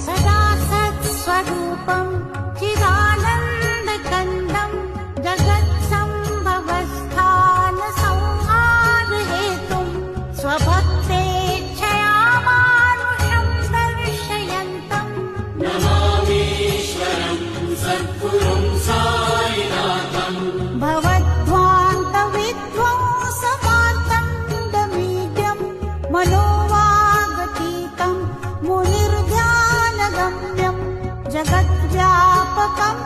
सदा सत्स्वरूपं चिदानन्दकन्दं जगत्सम्भवस्थानसंहारहेतुं स्वभक्तेच्छया मानुषं दर्शयन्तं नमामीश्वरं सद्गुरुं साईनाथम् भवद्ध्वान्तविध्वंसमार्तण्डमीड्यं मनोवागतीतं मुनिर्ध्यानगम्यं जगद्व्यापकम्